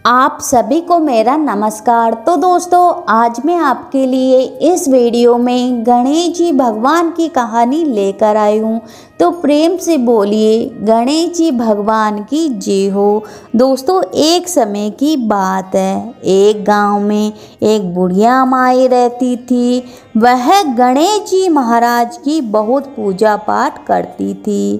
आप सभी को मेरा नमस्कार। तो दोस्तों, आज मैं आपके लिए इस वीडियो में गणेश जी भगवान की कहानी लेकर आई हूँ। तो प्रेम से बोलिए गणेश जी भगवान की जय हो। दोस्तों, एक समय की बात है, एक गांव में एक बुढ़िया माई रहती थी। वह गणेश जी महाराज की बहुत पूजा पाठ करती थी।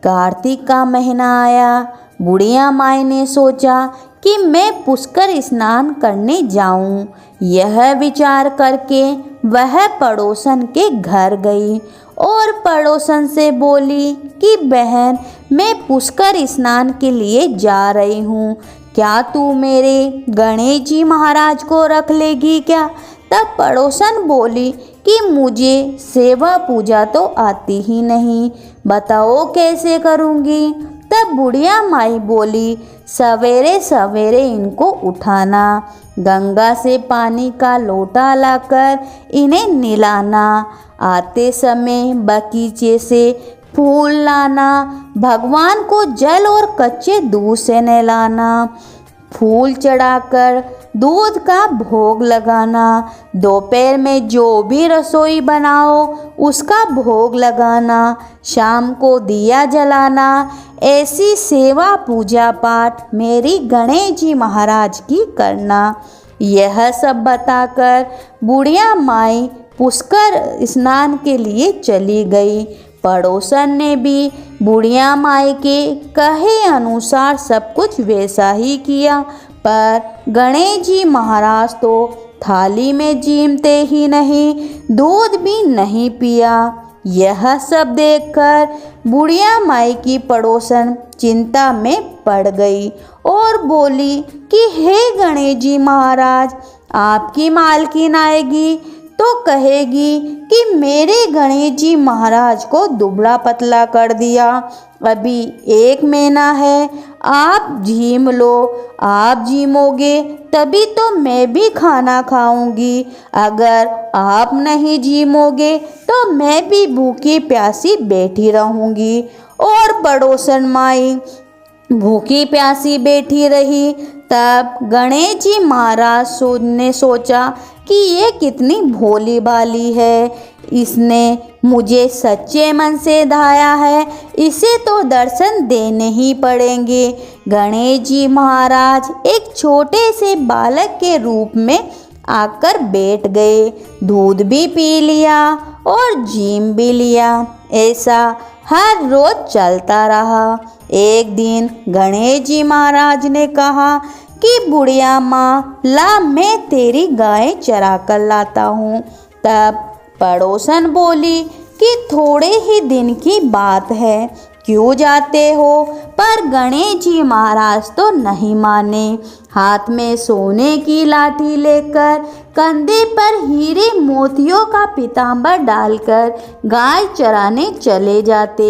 कार्तिक का महीना आया। बुढ़िया माई ने सोचा कि मैं पुष्कर स्नान करने जाऊं। यह विचार करके वह पड़ोसन के घर गई और पड़ोसन से बोली कि बहन, मैं पुष्कर स्नान के लिए जा रही हूँ, क्या तू मेरे गणेश जी महाराज को रख लेगी क्या? तब पड़ोसन बोली कि मुझे सेवा पूजा तो आती ही नहीं, बताओ कैसे करूँगी। तब बुढ़िया माई बोली, सवेरे सवेरे इनको उठाना, गंगा से पानी का लोटा लाकर इन्हें नहलाना, आते समय बगीचे से फूल लाना, भगवान को जल और कच्चे दूध से नहलाना, फूल चढ़ाकर दूध का भोग लगाना, दोपहर में जो भी रसोई बनाओ उसका भोग लगाना, शाम को दिया जलाना। ऐसी सेवा पूजा पाठ मेरी गणेश जी महाराज की करना। यह सब बताकर बुढ़िया माई पुष्कर स्नान के लिए चली गई। पड़ोसन ने भी बुढ़िया माई के कहे अनुसार सब कुछ वैसा ही किया, पर गणेश जी महाराज तो थाली में जीमते ही नहीं, दूध भी नहीं पिया। यह सब देखकर बुढ़िया माई की पड़ोसन चिंता में पड़ गई और बोली कि हे गणेश जी महाराज, आपकी मालकिन आएगी तो कहेगी कि मेरे गणेश जी महाराज को दुबला पतला कर दिया, अभी एक महीना है, आप झीम लो, आप झीमोगे तभी तो मैं भी खाना खाऊंगी, अगर आप नहीं झीमोगे तो मैं भी भूखी प्यासी बैठी रहूंगी। और पड़ोसन माई भूखी प्यासी बैठी रही। तब गणेश जी महाराज ने सोचा कि ये कितनी भोली भाली है, इसने मुझे सच्चे मन से धाया है, इसे तो दर्शन देने ही पड़ेंगे। गणेश जी महाराज एक छोटे से बालक के रूप में आकर बैठ गए, दूध भी पी लिया और झीम भी लिया। ऐसा हर रोज चलता रहा। एक दिन गणेश जी महाराज ने कहा कि बुढ़िया माँ, ला मैं तेरी गाय चरा कर लाता हूँ। तब पड़ोसन बोली कि थोड़े ही दिन की बात है, क्यों जाते हो? पर गणेश जी महाराज तो नहीं माने। हाथ में सोने की लाठी लेकर कंधे पर हीरे मोतियों का पीताम्बर डालकर गाय चराने चले जाते।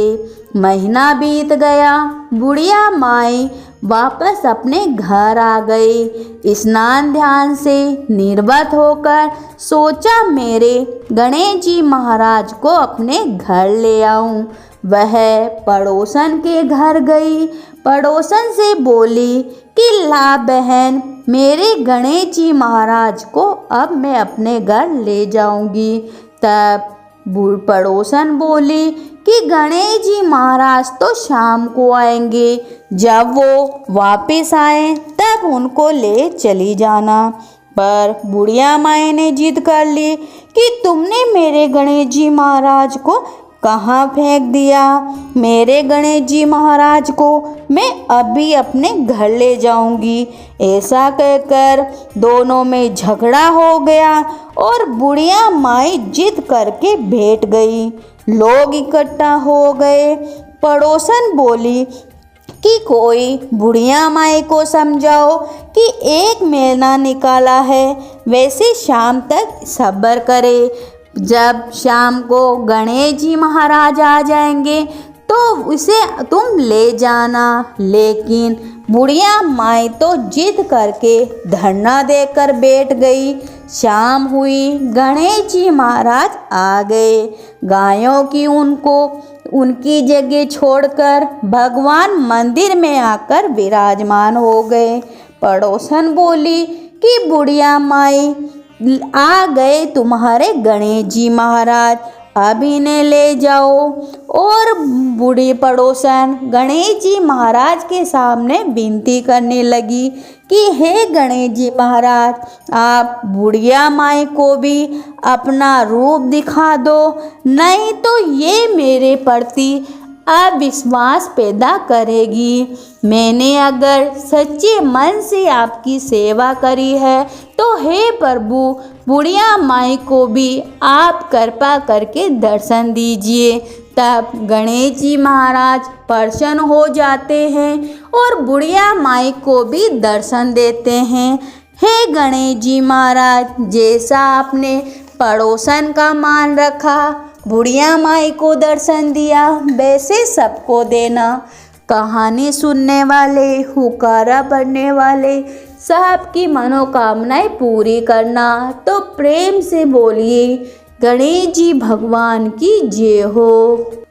महीना बीत गया। बुढ़िया माई वापस अपने घर आ गई। स्नान ध्यान से निर्वत होकर सोचा मेरे गणेश जी महाराज को अपने घर ले आऊं। वह पड़ोसन के घर गई। पड़ोसन से बोली कि ला बहन, मेरे गणेश जी महाराज को अब मैं अपने घर ले जाऊंगी। तब पड़ोसन बोली कि गणेश जी महाराज तो शाम को आएंगे, जब वो वापस आए तब उनको ले चली जाना। पर बुढ़िया माई ने जिद कर ली कि तुमने मेरे गणेश जी महाराज को कहाँ फेंक दिया? मेरे गणेश जी महाराज को मैं अभी अपने घर ले जाऊंगी। ऐसा कहकर दोनों में झगड़ा हो गया और बुढ़िया माई जिद करके बैठ गई। लोग इकट्ठा हो गए। पड़ोसन बोली कि कोई बुढ़िया माई को समझाओ कि एक महीना निकाला है, वैसे शाम तक सब्र करे, जब शाम को गणेश जी महाराज आ जाएंगे तो उसे तुम ले जाना। लेकिन बुढ़िया माई तो जिद करके धरना देकर बैठ गई। शाम हुई, गणेश जी महाराज आ गए। गायों की उनकी जगह छोड़कर भगवान मंदिर में आकर विराजमान हो गए। पड़ोसन बोली कि बुढ़िया माई, आ गए तुम्हारे गणेश जी महाराज, अब इन्हें ले जाओ। और बूढ़ी पड़ोसन गणेश जी महाराज के सामने विनती करने लगी कि हे गणेश जी महाराज, आप बुढ़िया माई को भी अपना रूप दिखा दो, नहीं तो ये मेरे प्रति अविश्वास पैदा करेगी। मैंने अगर सच्चे मन से आपकी सेवा करी है तो हे प्रभु, बुढ़िया माई को भी आप कृपा करके दर्शन दीजिए। तब गणेश जी महाराज प्रसन्न हो जाते हैं और बुढ़िया माई को भी दर्शन देते हैं। हे गणेश जी महाराज, जैसा आपने पड़ोसन का मान रखा, बुढ़िया माई को दर्शन दिया, वैसे सबको देना। कहानी सुनने वाले, हुकारा पढ़ने वाले सबकी मनोकामनाएं पूरी करना। तो प्रेम से बोलिए गणेश जी भगवान की जय हो।